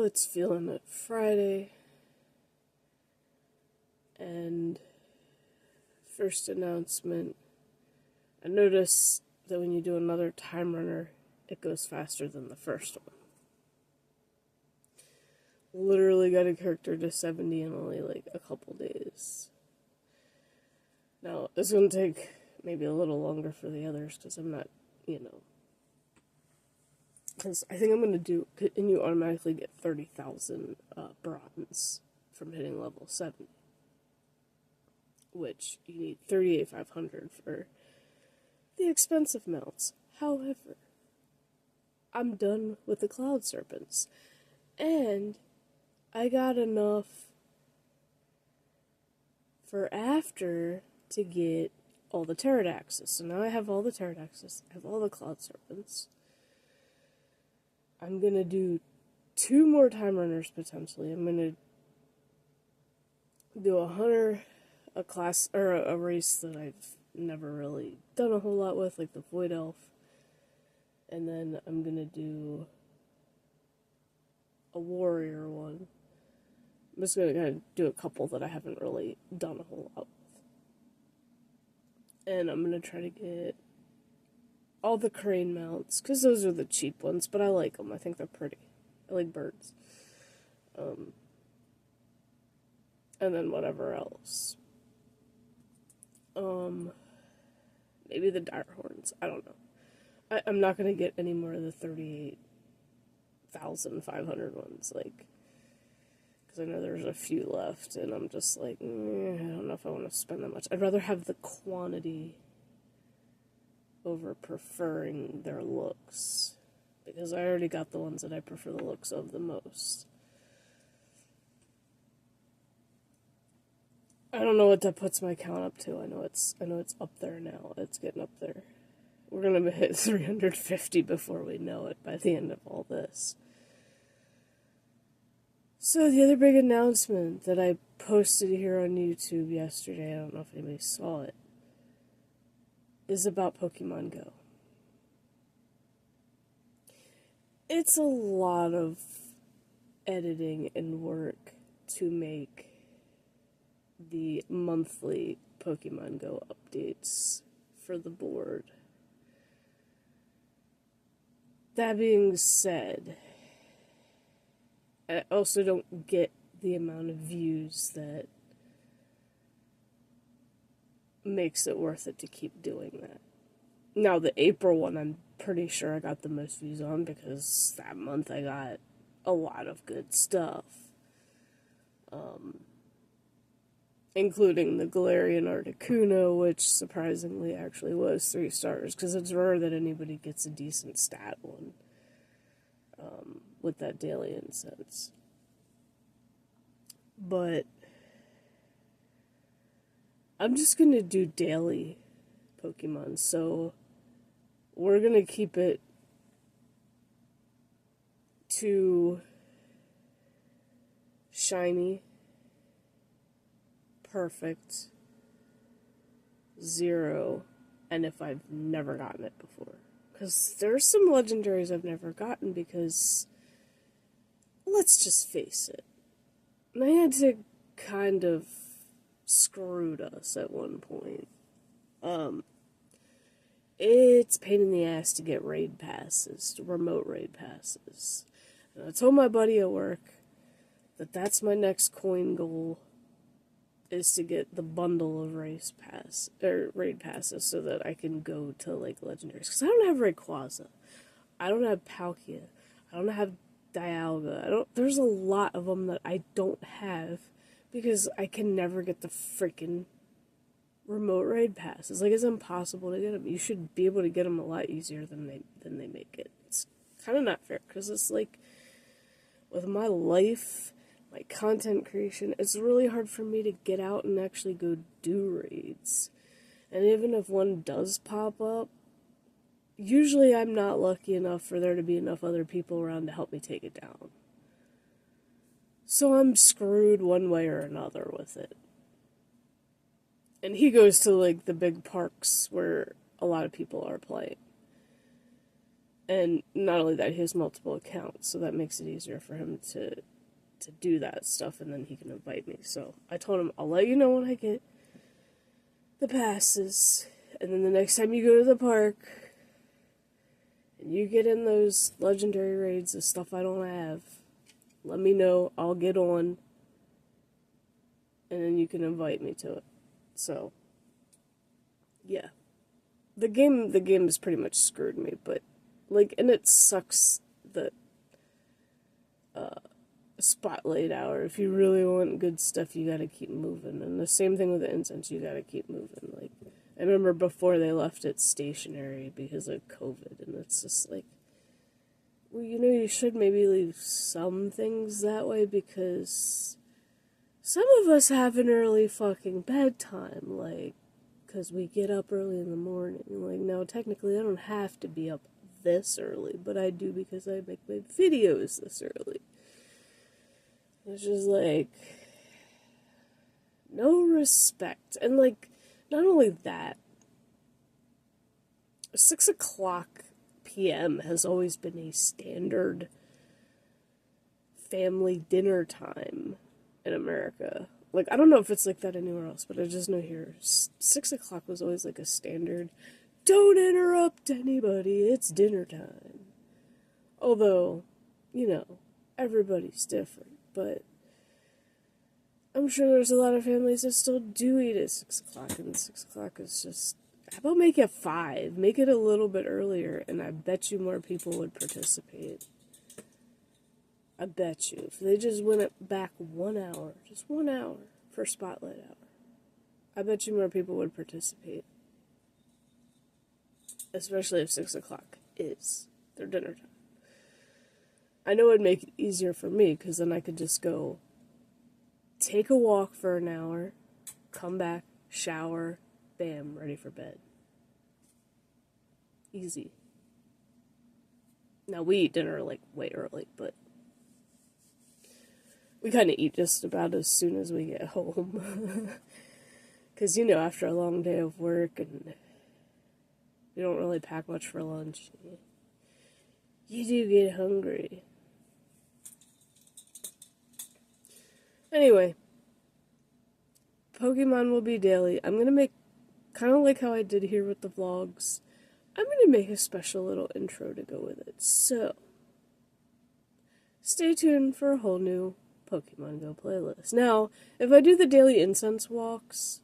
it's feeling it Friday, and first announcement, I noticed that when you do another Timerunner, it goes faster than the first one. Literally got a character to 70 in only like a couple days. Now, it's going to take maybe a little longer for the others because I'm not, because I think I'm going to do, and you automatically get 30,000 bronze from hitting level 70. Which you need 38,500 for the expensive mounts. However, I'm done with the Cloud Serpents. And I got enough for after to get all the Pterodaxes. So now I have all the Pterodaxes, I have all the Cloud Serpents. I'm gonna do 2 more Time Runners potentially. I'm gonna do a class, or a race that I've never really done a whole lot with, like the Void Elf. And then I'm gonna do a warrior one. I'm just gonna kind of do a couple that I haven't really done a whole lot with. And I'm gonna try to get all the crane mounts, because those are the cheap ones, but I like them. I think they're pretty. I like birds. And then whatever else. Maybe the dire horns. I don't know. I'm not gonna get any more of the 38,500 ones, like, because I know there's a few left, and I'm just like, I don't know if I want to spend that much. I'd rather have the quantity over preferring their looks, because I already got the ones that I prefer the looks of the most. I don't know what that puts my count up to. I know it's up there now. It's getting up there. We're gonna hit 350 before we know it by the end of all this. So the other big announcement that I posted here on YouTube yesterday, I don't know if anybody saw it, is about Pokemon Go. It's a lot of editing and work to make the monthly Pokemon Go updates for the board. That being said, I also don't get the amount of views that makes it worth it to keep doing that. Now, the April one, I'm pretty sure I got the most views on, because that month I got a lot of good stuff. Including the Galarian Articuno, which surprisingly actually was 3 stars, because it's rare that anybody gets a decent stat one with that daily incense. But I'm just going to do daily Pokemon, so we're going to keep it to shiny, perfect, 0, and if I've never gotten it before. Because there's some legendaries I've never gotten, because, let's just face it, Niantic kind of screwed us at one point. It's a pain in the ass to get raid passes, to remote raid passes. And I told my buddy at work that that's my next coin goal, is to get the bundle of raid passes so that I can go to, like, legendaries. Because I don't have Rayquaza, I don't have Palkia, I don't have Dialga, there's a lot of them that I don't have, because I can never get the freaking remote raid passes. Like, it's impossible to get them. You should be able to get them a lot easier than they make it. It's kind of not fair, because it's like, with my life, my content creation, it's really hard for me to get out and actually go do raids. And even if one does pop up, usually I'm not lucky enough for there to be enough other people around to help me take it down. So I'm screwed one way or another with it. And he goes to, like, the big parks where a lot of people are playing. And not only that, he has multiple accounts, so that makes it easier for him to do that stuff, and then he can invite me. So I told him, I'll let you know when I get the passes, and then the next time you go to the park, and you get in those legendary raids, the stuff I don't have, let me know, I'll get on, and then you can invite me to it. So, yeah. The game has pretty much screwed me, but, like, and it sucks that, spotlight hour. If you really want good stuff, you gotta keep moving. And the same thing with the incense, you gotta keep moving. Like, I remember before they left it stationary because of COVID, and it's just like, well, you should maybe leave some things that way because some of us have an early fucking bedtime, like, because we get up early in the morning. Like, now, technically, I don't have to be up this early, but I do because I make my videos this early. It's just like, no respect. And, like, not only that, 6 o'clock p.m. has always been a standard family dinner time in America. Like, I don't know if it's like that anywhere else, but I just know here, 6 o'clock was always like a standard, don't interrupt anybody, it's dinner time. Although, everybody's different. But I'm sure there's a lot of families that still do eat at 6 o'clock, and 6 o'clock is just, how about make it 5? Make it a little bit earlier, and I bet you more people would participate. I bet you. If they just went it back 1 hour, just 1 hour for Spotlight Hour, I bet you more people would participate. Especially if 6 o'clock is their dinner time. I know it'd make it easier for me, because then I could just go take a walk for an hour, come back, shower, bam, ready for bed. Easy. Now, we eat dinner, like, way early, but we kind of eat just about as soon as we get home. Because, after a long day of work, and we don't really pack much for lunch, you do get hungry. Anyway, Pokemon will be daily. I'm going to make, kind of like how I did here with the vlogs, I'm going to make a special little intro to go with it. So, stay tuned for a whole new Pokemon Go playlist. Now, if I do the daily incense walks,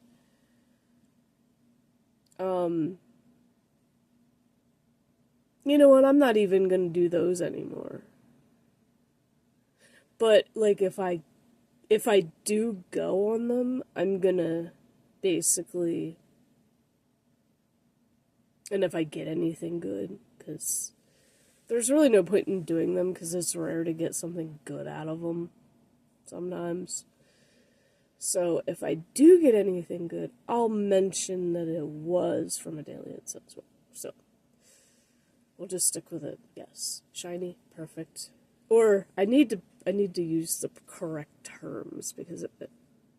you know what, I'm not even going to do those anymore. But, like, if I do go on them, I'm gonna basically, and if I get anything good, because there's really no point in doing them, because it's rare to get something good out of them, sometimes. So, if I do get anything good, I'll mention that it was from a daily incense walk. So, we'll just stick with it. Yes. Shiny. Perfect. Or, I need to use the correct terms, because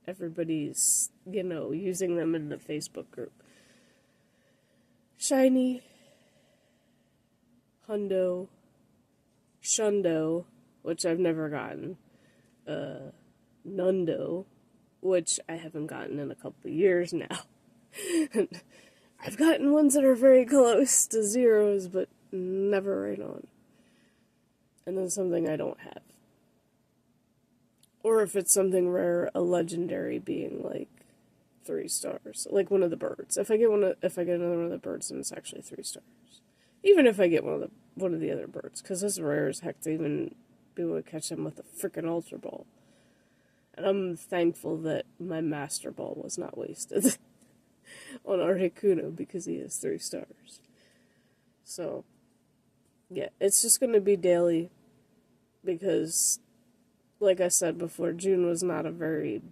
everybody's, using them in the Facebook group. Shiny, Hundo, Shundo, which I've never gotten, Nundo, which I haven't gotten in a couple of years now. I've gotten ones that are very close to zeros, but never right on. And then something I don't have. Or if it's something rare, a legendary being like 3 stars, like one of the birds. If I get another one of the birds, then it's actually 3 stars. Even if I get one of the other birds, because it's rare as heck to even be able to catch them with a freaking Ultra Ball. And I'm thankful that my Master Ball was not wasted on Articuno, because he has 3 stars. So, yeah, it's just going to be daily, because, like I said before, June was not a very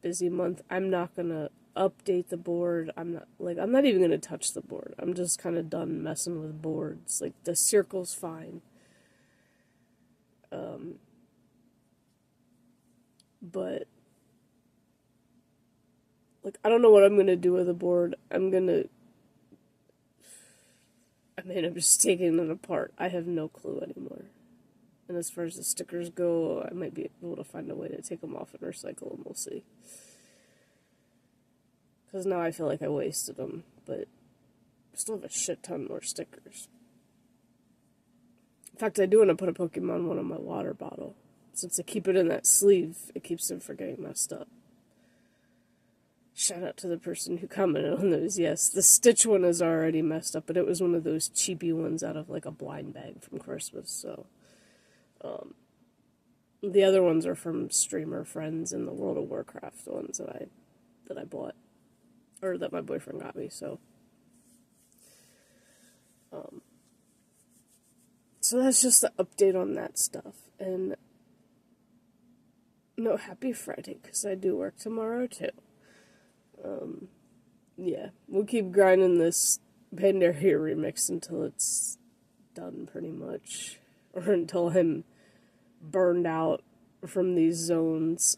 busy month. I'm not going to update the board. I'm not even going to touch the board. I'm just kind of done messing with boards. Like, the circle's fine. But, like, I don't know what I'm going to do with the board. I'm going to I may end up just taking it apart. I have no clue anymore. And as far as the stickers go, I might be able to find a way to take them off and recycle them. We'll see. Because now I feel like I wasted them, but I still have a shit ton more stickers. In fact, I do want to put a Pokemon one on my water bottle. Since I keep it in that sleeve, it keeps them from getting messed up. Shout out to the person who commented on those. Yes, the Stitch one is already messed up, but it was one of those cheapy ones out of like a blind bag from Christmas, so... the other ones are from streamer friends and the World of Warcraft ones that I bought. Or that my boyfriend got me, so... So that's just the update on that stuff. And... no, happy Friday, because I do work tomorrow, too. Yeah, we'll keep grinding this Pandora remix until it's done, pretty much. Or until I'm burned out from these zones.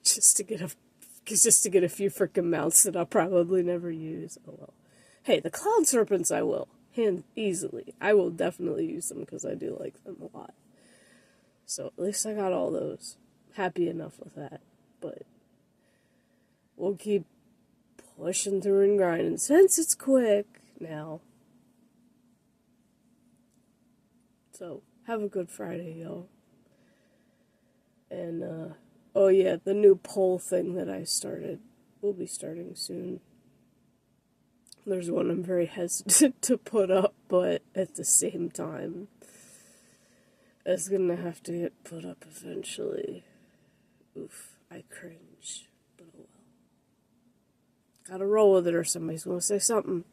just to get a few frickin' mounts that I'll probably never use. Oh well. Hey, the Cloud Serpents I will. Easily. I will definitely use them because I do like them a lot. So at least I got all those. Happy enough with that. But we'll keep pushing through and grinding since it's quick now. So, have a good Friday, y'all. And, oh yeah, the new poll thing that I started will be starting soon. There's one I'm very hesitant to put up, but at the same time, it's gonna have to get put up eventually. Oof, I cringe, but oh well. Gotta roll with it or somebody's gonna say something.